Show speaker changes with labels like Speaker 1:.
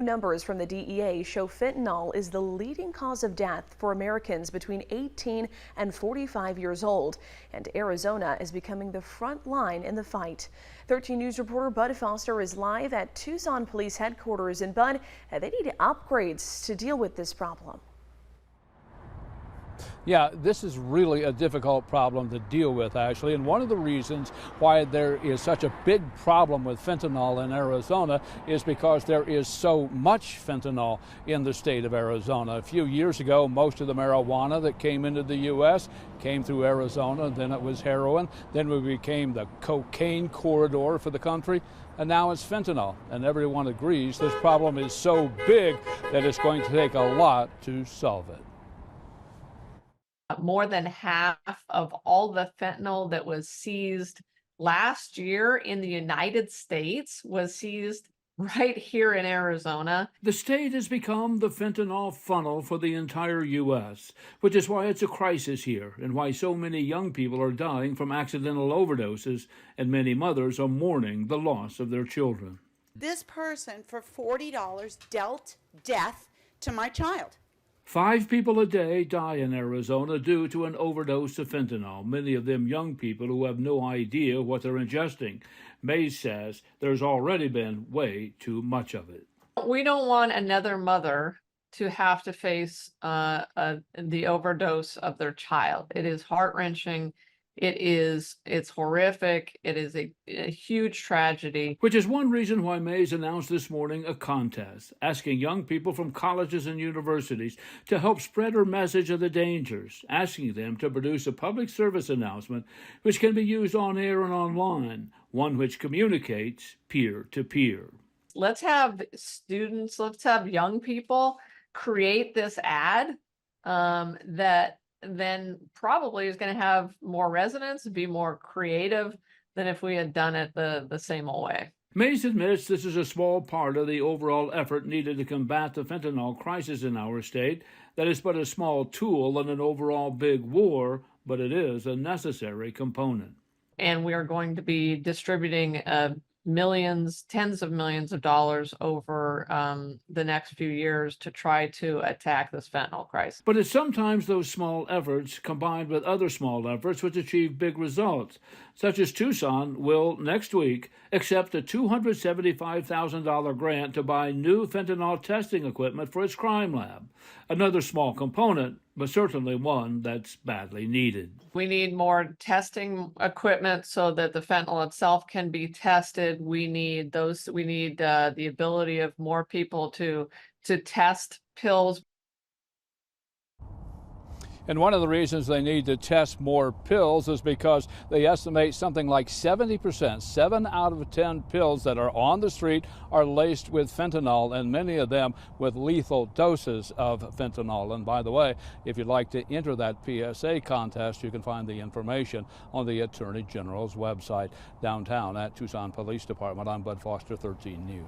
Speaker 1: Numbers from the DEA show fentanyl is the leading cause of death for Americans between 18 and 45 years old, and Arizona is becoming the front line in the fight. 13 News reporter Bud Foster is live at Tucson Police Headquarters, and Bud, they need upgrades to deal with this problem.
Speaker 2: Yeah, this is really a difficult problem to deal with, Ashley, and one of the reasons why there is such a big problem with fentanyl in Arizona is because there is so much fentanyl in the state of Arizona. A few years ago, most of the marijuana that came into the U.S. came through Arizona, then it was heroin, then we became the cocaine corridor for the country, and now it's fentanyl, and everyone agrees this problem is so big that it's going to take a lot to solve it.
Speaker 3: More than half of all the fentanyl that was seized last year in the United States was seized right here in Arizona.
Speaker 2: The state has become the fentanyl funnel for the entire U.S., which is why it's a crisis here and why so many young people are dying from accidental overdoses and many mothers are mourning the loss of their children.
Speaker 4: This person for $40 dealt death to my child.
Speaker 2: 5 people a day die in Arizona due to an overdose of fentanyl, many of them young people who have no idea what they're ingesting. Mays says there's already been way too much of it.
Speaker 3: We don't want another mother to have to face the overdose of their child. It is heart-wrenching. It's horrific. It is a huge tragedy.
Speaker 2: Which is one reason why Mays announced this morning a contest, asking young people from colleges and universities to help spread her message of the dangers, asking them to produce a public service announcement which can be used on air and online, one which communicates peer to peer.
Speaker 3: Let's have students, let's have young people create this ad that then probably is going to have more resonance, be more creative than if we had done it the same old way.
Speaker 2: Mays admits this is a small part of the overall effort needed to combat the fentanyl crisis in our state. That is but a small tool in an overall big war, but it is a necessary component.
Speaker 3: And we are going to be distributing millions, tens of millions of dollars over the next few years to try to attack this fentanyl crisis.
Speaker 2: But it's sometimes those small efforts combined with other small efforts which achieve big results, such as Tucson will next week accept a $275,000 grant to buy new fentanyl testing equipment for its crime lab. Another small component, but certainly one that's badly needed.
Speaker 3: We need more testing equipment so that the fentanyl itself can be tested. We need the ability of more people to test pills.
Speaker 2: And one of the reasons they need to test more pills is because they estimate something like 70%, 7 out of 10 pills that are on the street are laced with fentanyl, and many of them with lethal doses of fentanyl. And by the way, if you'd like to enter that PSA contest, you can find the information on the Attorney General's website. Downtown at Tucson Police Department, I'm Bud Foster, 13 News.